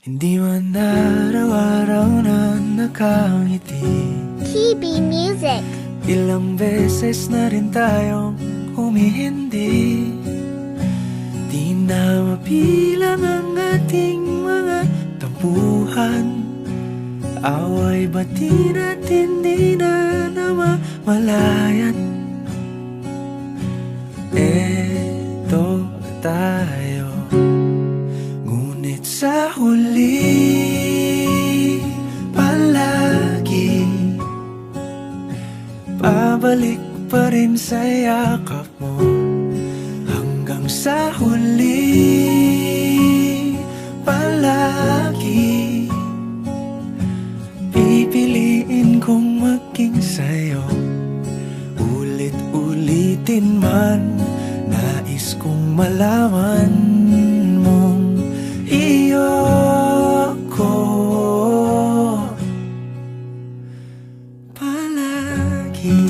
Hindi man araw-araw na nakangiti. KB Music. Ilang beses na rin tayong humihindi. Di na mabilang ang ating mga tampuhan. Away bati natin di na namamalayat. Eto tayo, ngunit sa huli palagi pabalik pa rin sa yakap mo. Hanggang sa huli palagi pipiliin kong maging sa'yo. Ulit-ulitin man, nais kong malaman mong iyo ko palagi.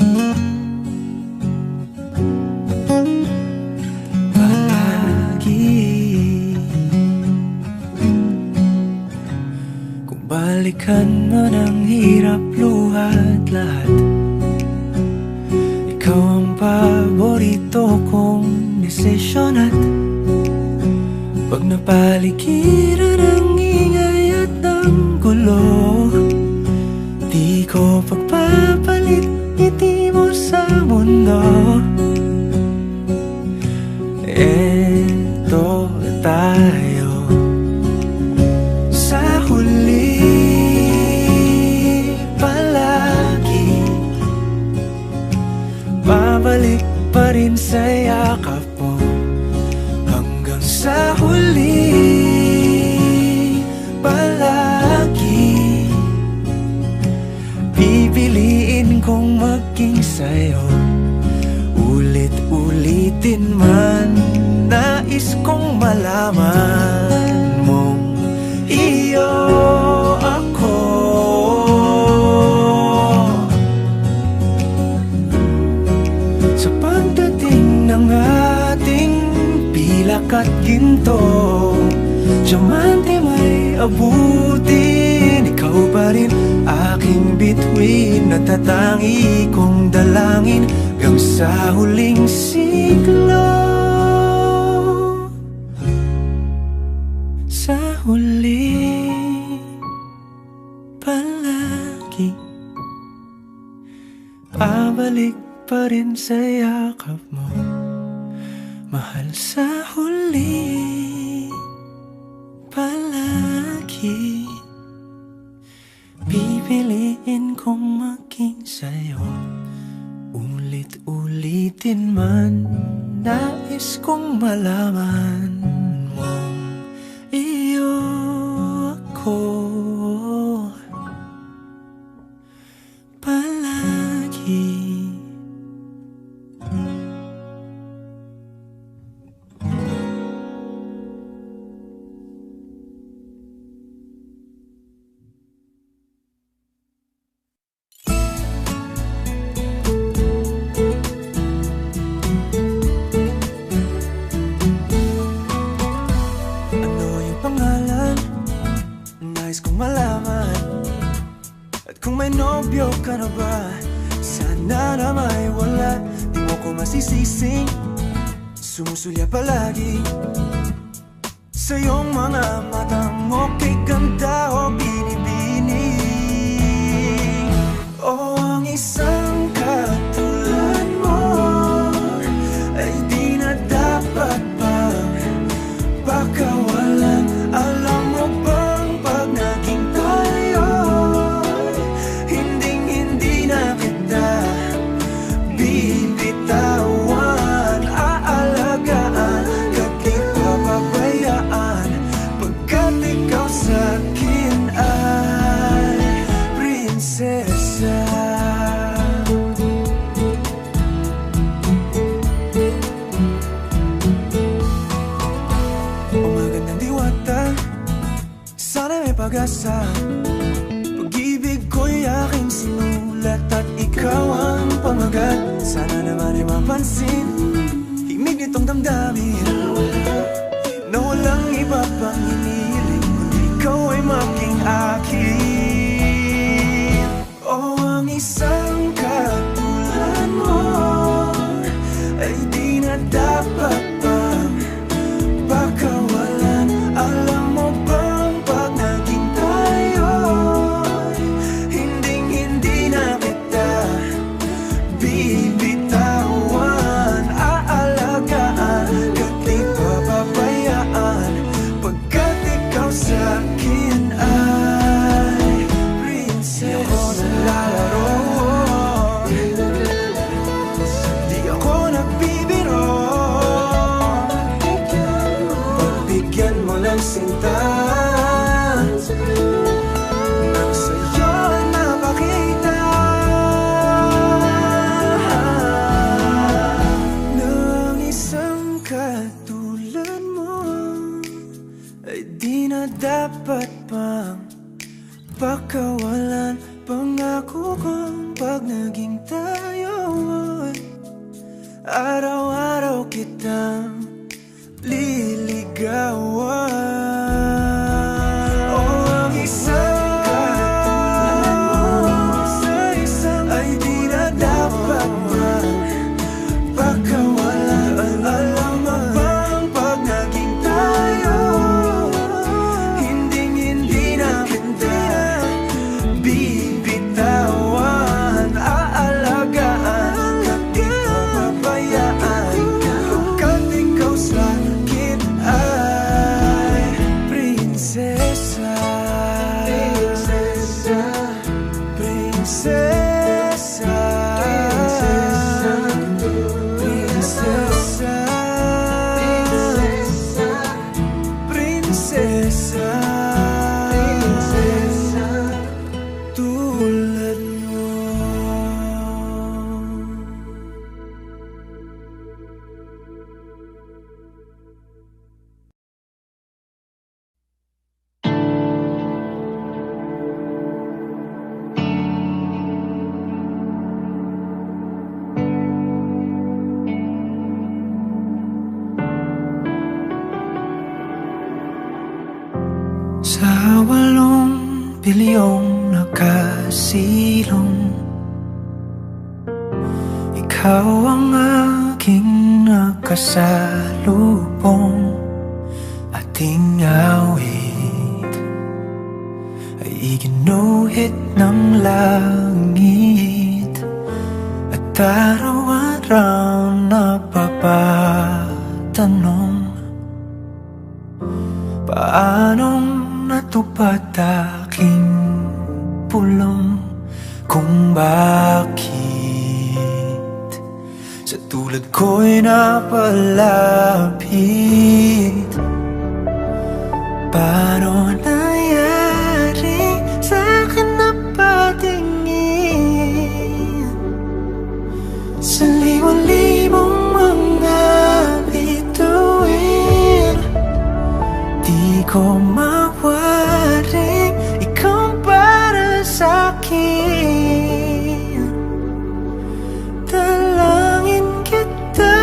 Kung balikan man ang hirap, luhat lahat, ikaw ang paborito kong desisyon. At pag napaligiran ang ingay at ang gulo, di ko pagpapalit ngiti mo sa mundo. Eto tayo sa huli palagi, babalik pa rin sa yakap mo. Hanggang sa huli palagi pipiliin kong maging sa'yo. Ulit-ulitin man, nais kong malaman mong iyo ako. Sa pagdating ng ating pilak at ginto, diamante may abutin, ikaw pa rin aking bituin. Natatangi kong dalangin hanggang sa huling siglo. Sa huli palagi pabalik pa rin sa yakap mo, mahal. Sa huli palagi pipiliin kong maging sa'yo. Ulit-ulitin man, nais kong malaman mong iyo ako palagi. Nais kong malaman, at kung may nobyo ka na ba, sana na may wala. Di mo ko masisising sumusulya palagi sa iyong mga mata mo, kay ganda o binibini. O ang isang katulad mo ay di na dapat pa pakawalan. Alam mo ba, pag-asa, pag-ibig ko'y aking sinulat at ikaw ang pamagat. Sana naman ay mapansin himig nitong damdamin na walang iba pang hinihiling, kundi ikaw ay ikaw sa'kin ay princess. Di ako naglalaro, di ako nagbibiro. Pagbigyan mo ng sinta, nang sa'yo napakita, ng isang katulad mo ay di na dapat pang pakawalan. Pangako kong pag naging tayo ay araw-araw kitang liligawan. Oh, ang isang katulad mo sa isang ay di na dapat pang pakawalan. Alam mo bang pag naging tayo, hinding-hindi na kita bibitawan. Aalagaan, di ko pabayaan, pagkat ikaw sa'kin ay prinsesa. Prinsesa, prinsesa, prinsesa, prinsesa, prinsesa, tulad mo. Sa 8 bilyong nakasilong, ikaw ang aking nakasalubong. Ating awit ay iginuhit ng langit, at araw-araw napapatanong, paanong natupad aking pulong, kung bakit sa tulad ko'y napalapit. Paano nangyari sa'kin na patingin sa libo-libong mga bituin? Di ko mawaring ikaw para sa'kin, dalangin kita.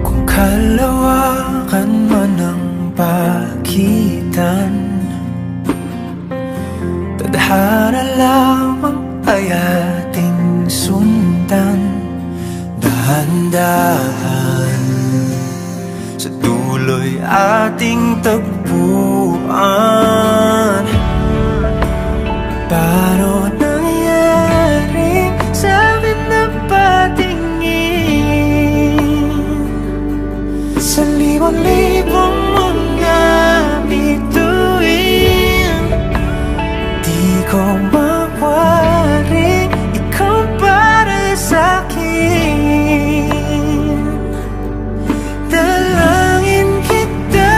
Kung kalawakan man ang pagitan, tadhana lamang ay ating sundan. Dahan-dahan sa dulo'y ating tagpuan. Paano nangyari sa'kin na patingin sa libon-libong mga bituin? Di ko mawaring ikaw para sa'kin, dalangin kita.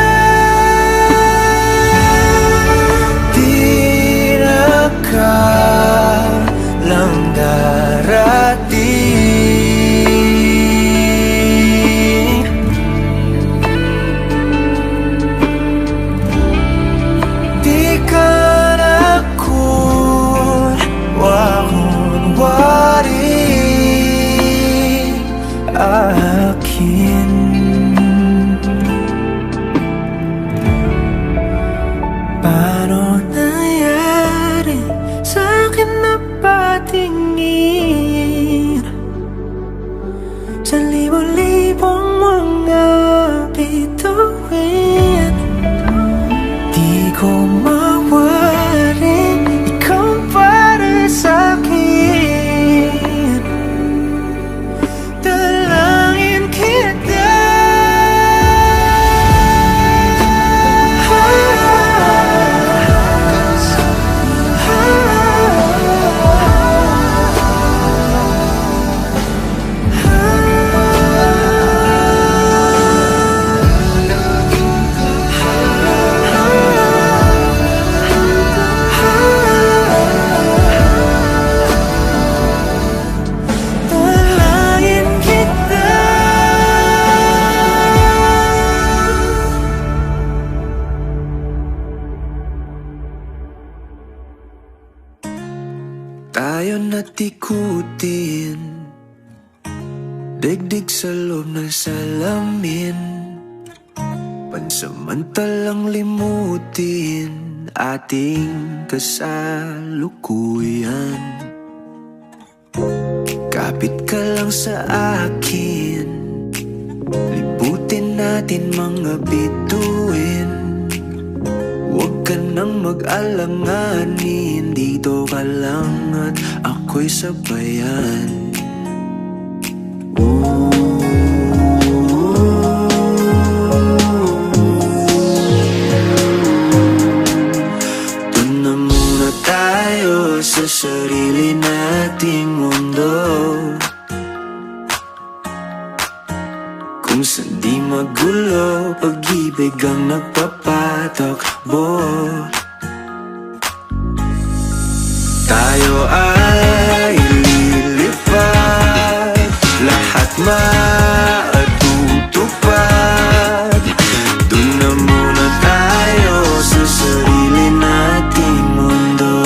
ko mawari, ikaw para sa'kin. Dalangin kita. Tayo natikutin, digdig sa loob ng salamin, pansamantalang limutin ating kasalukuyan. Kapit ka lang sa akin, libutin natin mga bituin. Huwag ka nang mag-alanganin, dito ka lang at ako'y sabayan. Doon na muna tayo sa sarili nating mundo, kung saan di magulo, pag-ibig ang nagpapatakbo. Tayo ay lilipad, lahat matutupad. Doon na muna tayo sa sarili nating mundo.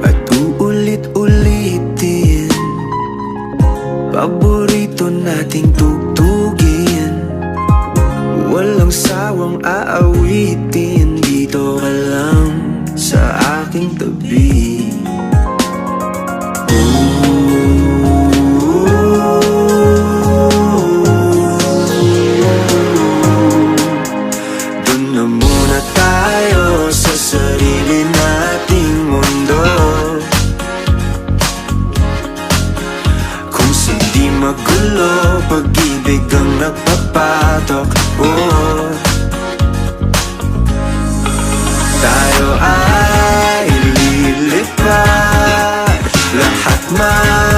At uulit-ulitin paborito nating tugtugin, walang sawang aawitin, dito ka lang sa aking tabi. Doon na muna tayo sa sarili nating mundo, kung saan di magulo, pag-ibig ang nagpapatok. Tayo ay lilipad, lahat matutupad.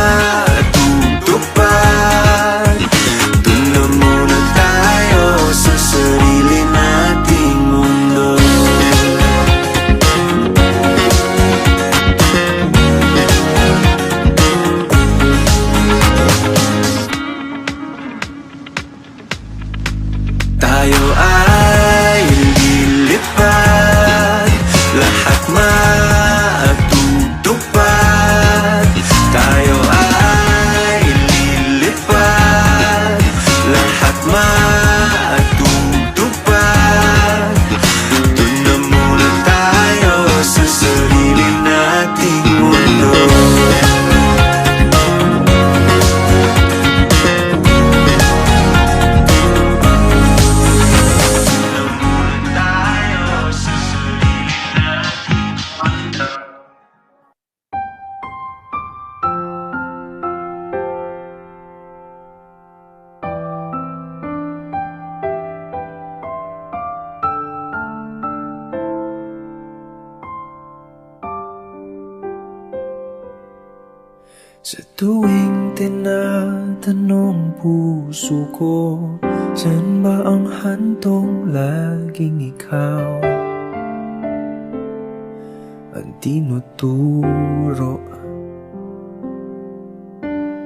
Doon na muna tayo sa sarili nating mundo. Tayo ay lilipad, lahat matutupad. Tayo ay lilipad, lahat matutupad. Doon na muna tayo sa sarili nating mundo. Sa tuwing tinatanong puso ko, saan ba ang hantong laging ikaw ang tinuturo?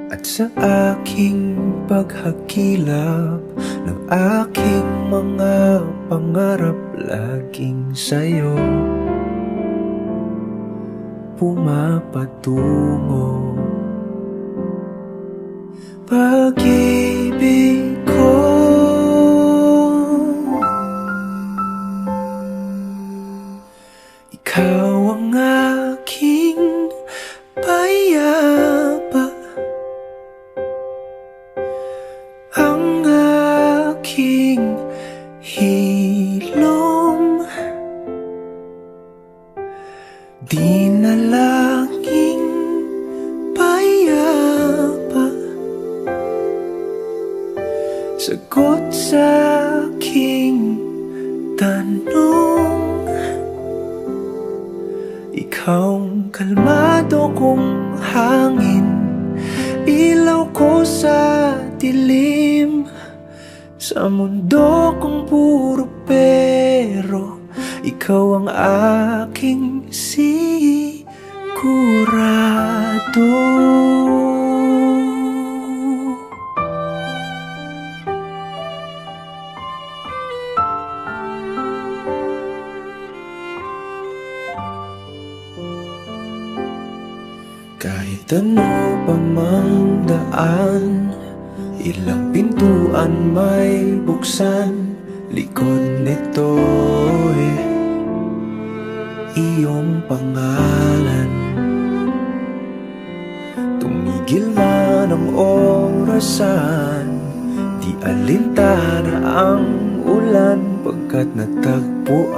At sa aking paghakilap ng aking mga pangarap, laging sa'yo pumapatungo. Pag-ibig ko, ikaw ang aking payapa, Sagot sa aking tanong. Ikaw ang kalmado kong hangin, ilaw ko sa dilim. Sa mundo kong puro pero, ikaw ang aking sigurado. Kahit ano pa mang daan, ilang pintuan may buksan, likod nito'y iyong pangalan. Tumigil man ang orasan, di alintana ang ulan, pagkat natagpuan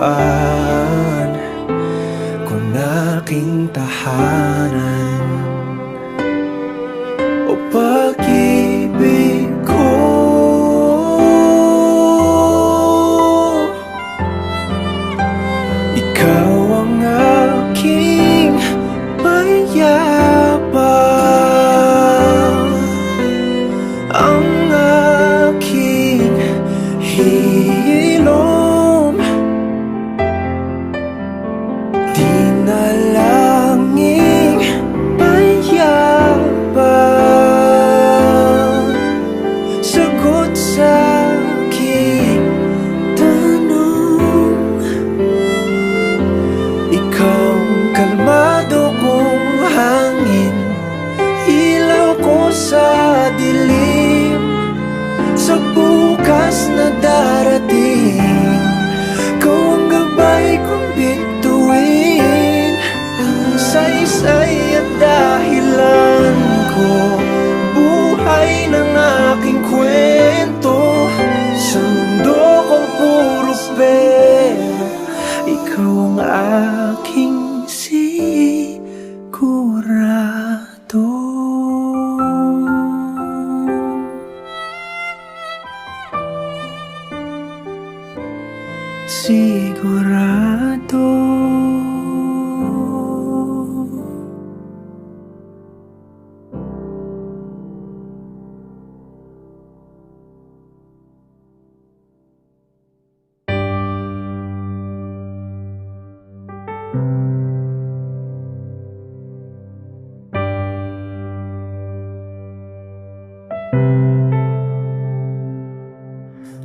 ko na aking tahanan. O pag-ibig ko, ikaw ang aking mayabang, ang aking hilom, dinalangin mayabang. Sagot sa aking tanong. Ikaw ang kalmado kong hangin, ilaw ko sa dilim. Sa bukas na darating, ikaw ang gabay kong bituin. Saysay at dahilan ko, buhay ng aking kwento. Sa mundo kong puro pero, ikaw ang aking sigurado. Sigurado.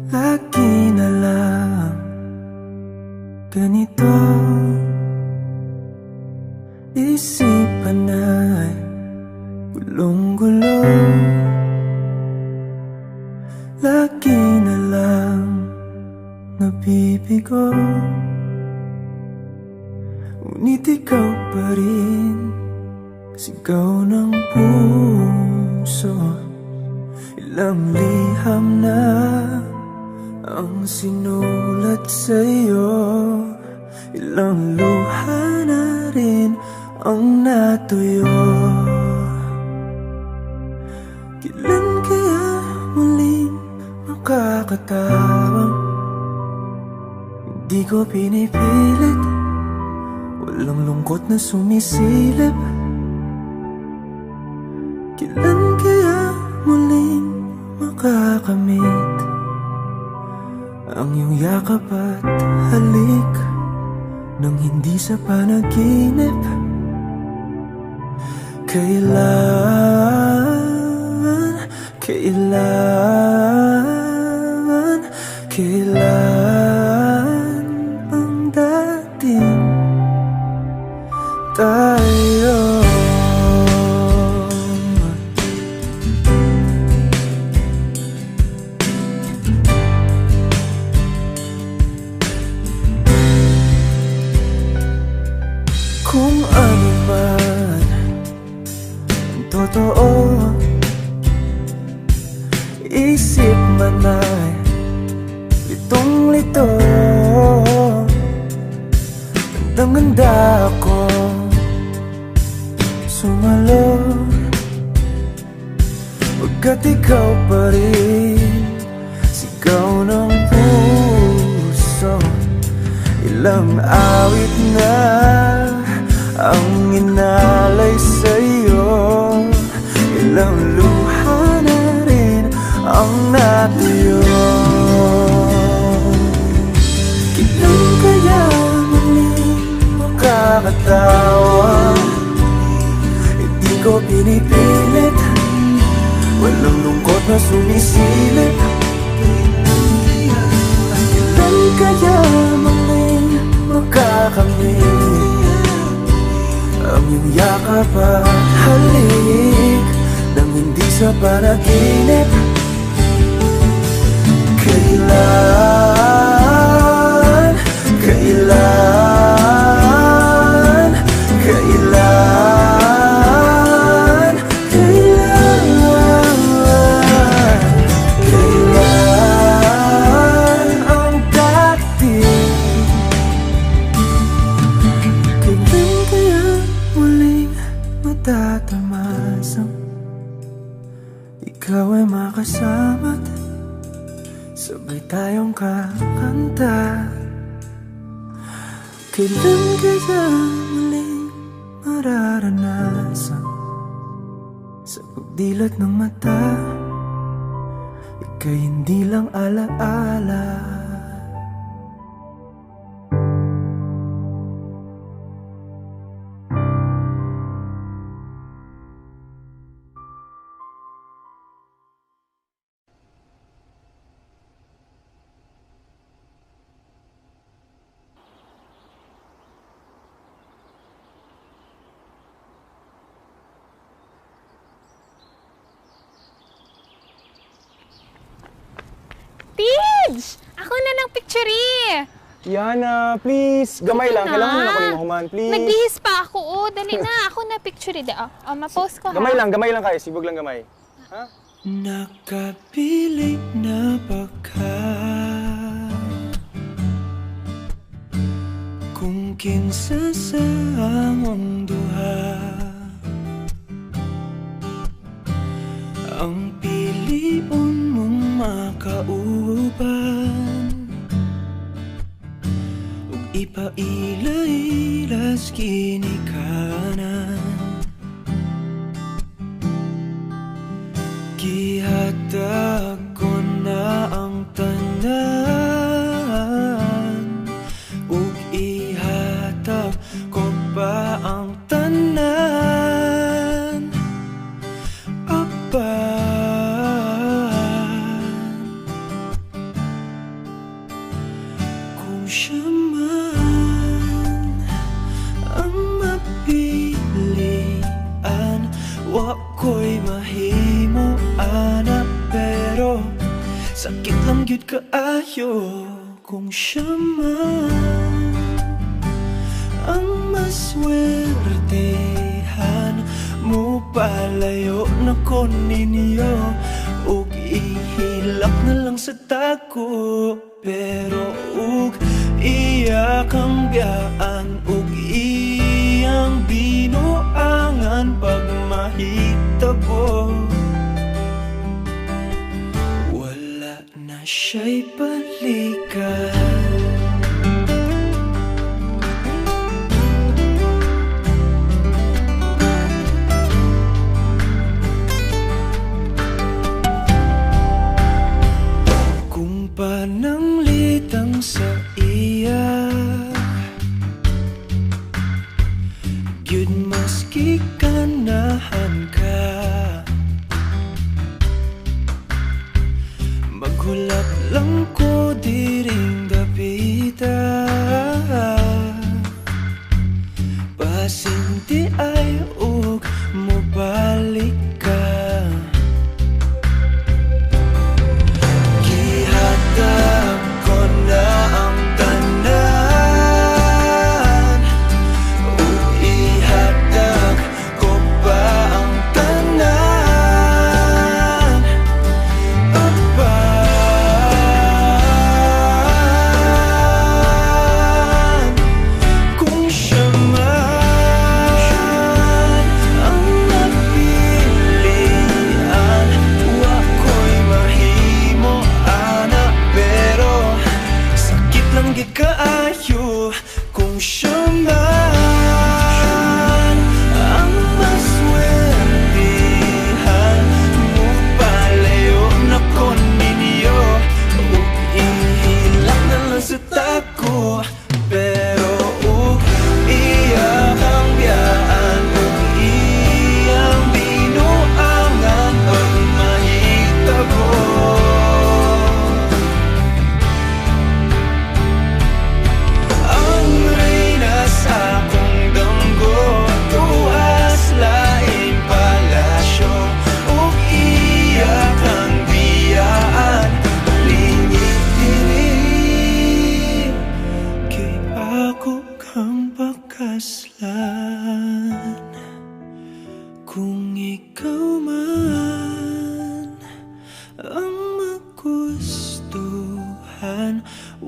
Lagi na lang ganito, isipan ay gulong-gulo. Lagi na lang nabibigo, ngunit ikaw pa rin sigaw ng puso. Ilang liham na ang sinulat sa'yo, ilang luha na rin ang natuyo. Kailan kaya muling makakatawang? Hindi ko pinipilit, walang lungkot na sumisilip. Kailan kaya muling makakamit ang iyong yakap at halik nang hindi sa panaginip? Kailan bang dating tayo? Kung ano man ang totoo, isip man ay litong-lito. Gandang-ganda ako sumalo, pagkat ikaw pa rin Sigaw ng puso, ilang awit na ang inalay sa'yo, ilang luha na rin ang natuyo. Kailan kaya muling makakatawa? Hindi ko pinipilit, walang lungkot na sumisilip. Kailan kaya muling makakamit ang iyong yakap at halik nang hindi sa panaginip? Kailan, kailan, kailan, kailan, kailan ang dati? Kailan kaya muling matatamasang ikaw ay makasama't sabay tayong kakanta? Kailan kaya muling mararanasan sa pagdilat ng mata ika'y hindi lang alaala? Tidge! Ako na ng picture eh! Yana, please. Gamay lang. Kailangan mo na ako ni Mahuman, please. Nagbihis pa ako. Oh, dali na. Ako na picture eh. Ma-post ko ha. Gamay lang kayo. Sibog lang gamay. Ha? Nakapilit na baka kung kinsa sa among duha ang piliun mong makauban ug ipaila-ilas kinikanan. Gihatag ko na ang tanan ug ihatag ko pa ang tanan. Kung siya man ang mapilian, wa ko'y mahimo ana, pero sakit lang gyud kaayo kung siya man ang maswertehan mo. Palayo na ko ninyo ug ihilak na lang sa tako, pero ug iya kang biyaan ug iyang binuangan pag mahitabo. Wala na siya'y balikan. Pananglitang sa iya gyud maski kanahan ka, maghulat lang ko di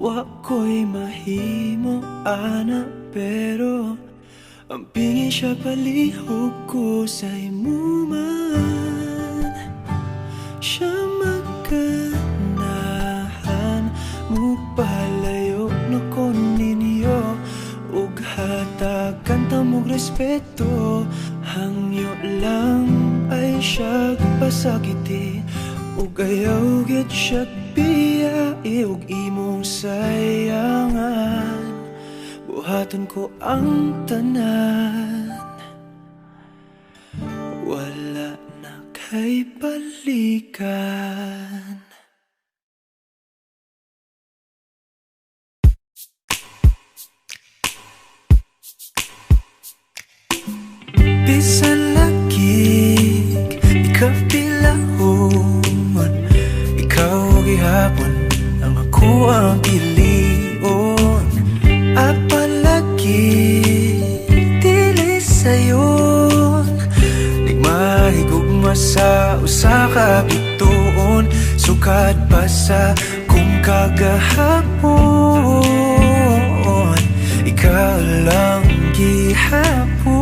Wako'y mahimo ana pero ang pingin siya palihog ko sa imuman. Siya magkanahan mo palayo na ko ninyo ug hatagan ta mong respeto. Hangyo lang ay siya pasakiti ug ayaw gid siya biyai ug imong sayangan. Buhaton ko ang tanan, wala na kay balikan. Bisan lagig, ikaw pilahon, ikaw gihapon, ang ako ang pilion. Apalagi, dili sayon, di mahigugma sa usa ka bituon. Sukad pa sa kung kagahapon, ikaw lang gihapon.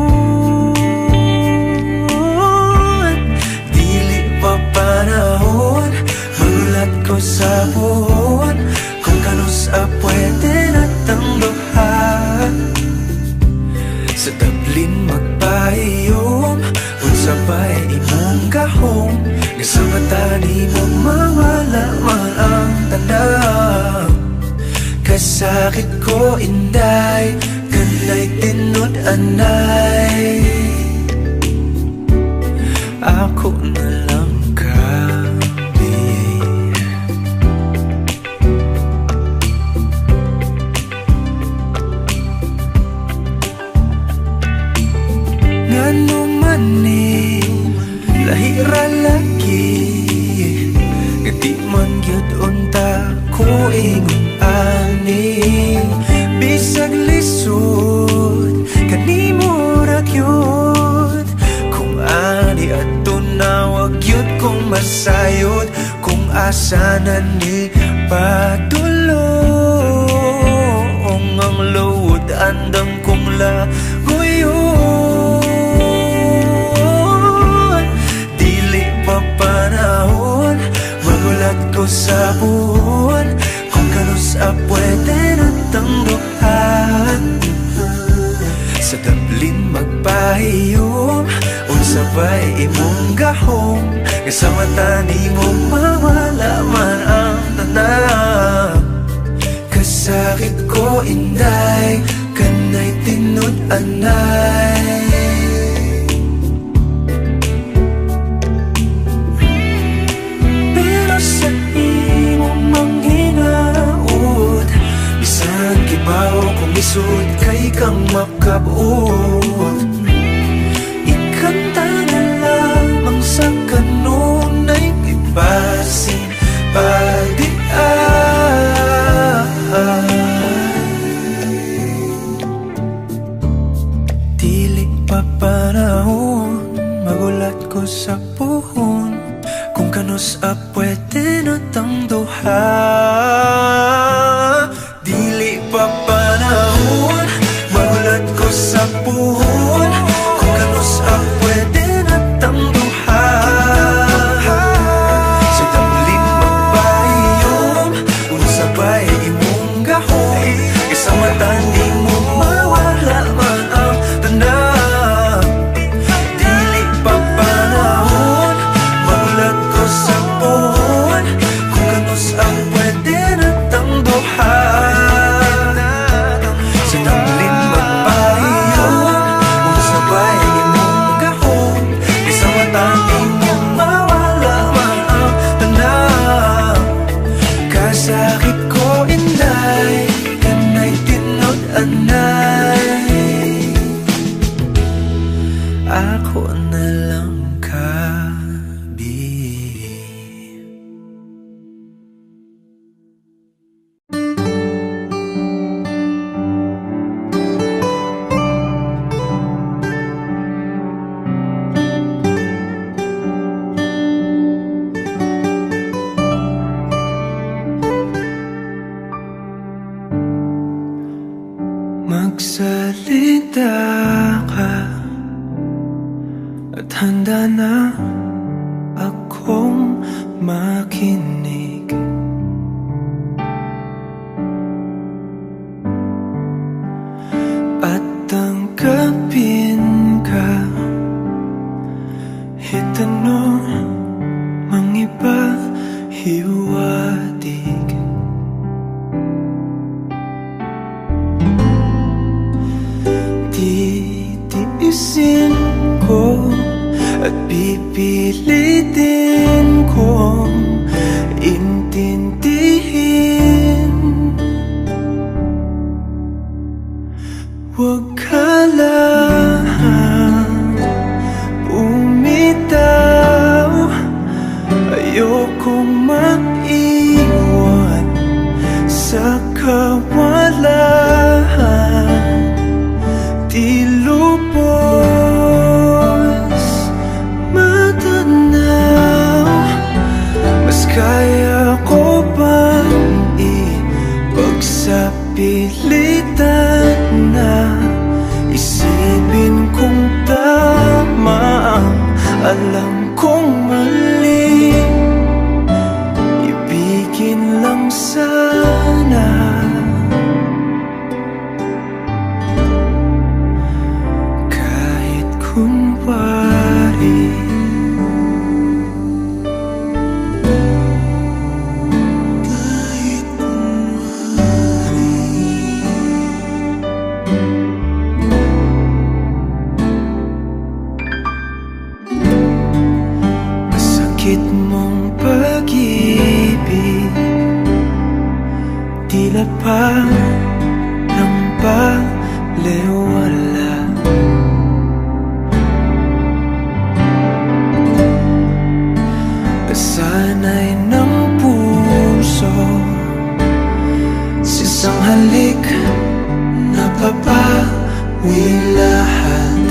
Dili pa panahon, magulat ko sa buhon, kung kanus pwede na tangduhan. Sa tablin magpahiyom, unsa ba'y imong gahom, nga sa mata ni mo mawala man ang tanaw. Kasakit ko inday, kanay tinod anay, ako na lang kami. Ngano man ni lahira lagi, nga di man gyud unta ko ingon ani. Bisag lisod kanimo ra gyud, kung ani adto na wag gyud kong masayod. Kung asa na ni padulong ang load, andam kong laguyon. Dili pa panahon, magulat ko sa buhon, kung kanus pwede na tangduhan. Sa tablin magpahiyom, unsa ba'y imong gahom, nga sa mata ni mo mawala man ang tanaw. Kasakit ko inday, kanay tinod anay, pero sa imong manghinaot, bisan kibaw kung isod kay kang makabuot. Ikanta na lamang sa kanunay ibasin pagdian. Dili pa panahon, magulat ko sa puhon, kung kanus pwede na tangduhan. Dili pa panahon, magulat ko sa puhon, kung kanus pwede na tangduhan. Sa tablin magpahiyom, unsa ba'y imong gahom, isa mata ni mo mawala man ang tanaw. Dili pa panahon, magulat ko sa puhon, kung kanus pwede na tangduhan. handa na akong makinig. At tanggapin ka, itanong mang iba hiwatig. Titiisin ko at pipilitin kong intindihin. Huwag ka lang bumitaw, ayokong maiwan sa kawalan. Di lubos matanaw, mas kaya ko bang ipagsapilitan na isipin kung tama ang alam kong mali. Ibigin lang sana kahit kunwari. Masakit mong pag-ibig, tila pa ng balewala. Kasanay ng puso sa isang halik, napapawi lahat.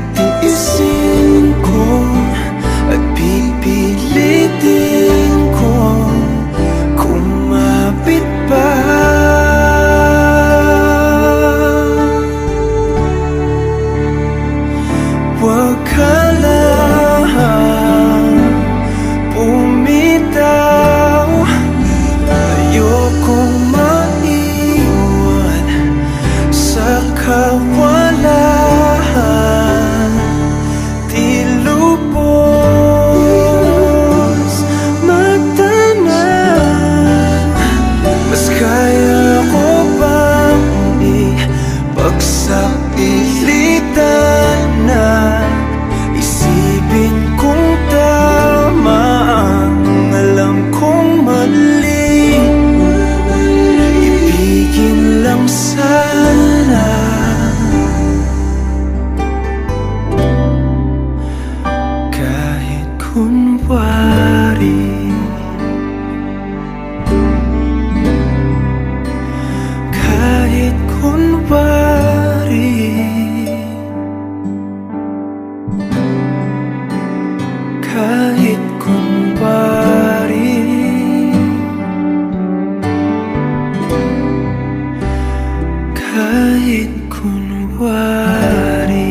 Titiisin ko at pipilitin ko kumapit pa. Huwag ka lang bumitaw, ayokong maiwan sa kawalan. Di lubos matanaw, mas kaya ko bang ipagsapilitan na isipin kung tama ang alam kong mali. Ibigin lang sana kahit kunwari. Kahit kunwari. Kahit kunwari. Kahit kunwari.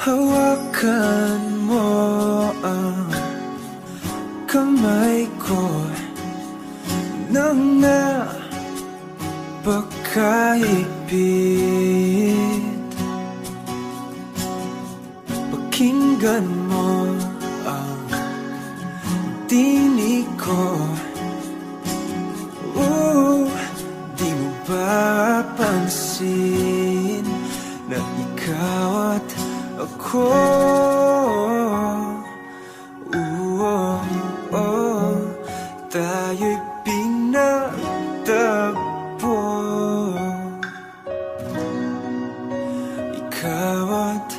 Hawakan mo ang kamay ko nang napakaipit. Pakinggan mo ang tinig ko. Di mo ba pansin na ikaw at ako, tayo'y pinagtagpo. Ikaw at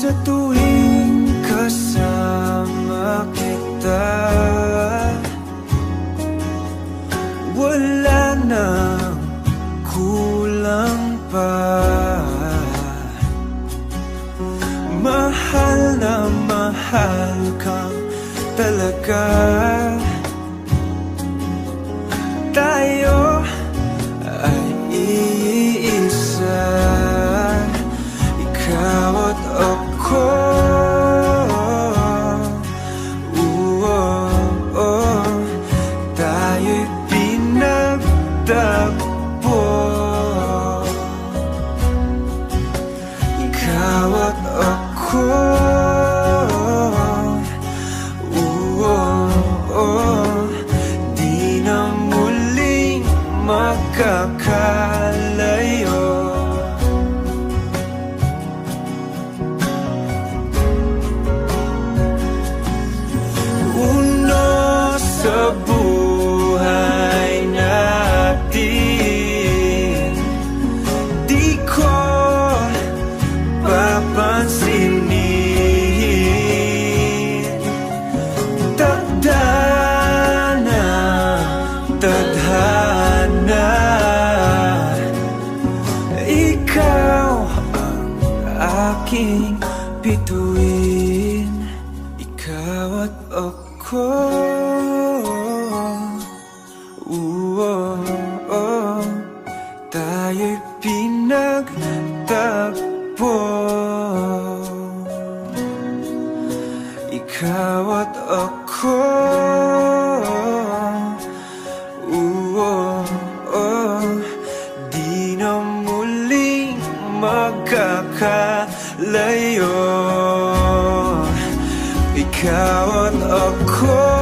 sa tuwing kasama kita, wala nang kulang pa. Mahal na mahal kang talaga. Tayo ay iisa, ikaw at ako. Tayo'y pinagtagpo, ikaw at ako. Di na muling magkakalayo. Uno sa buhay natin, di ko papansinin. Tadhana, tadhana, ikaw ang aking bituin, ikaw at ako. Tayo'y pinagtagpo, ikaw at ako. Di na muling magkakalayo, ikaw at ako.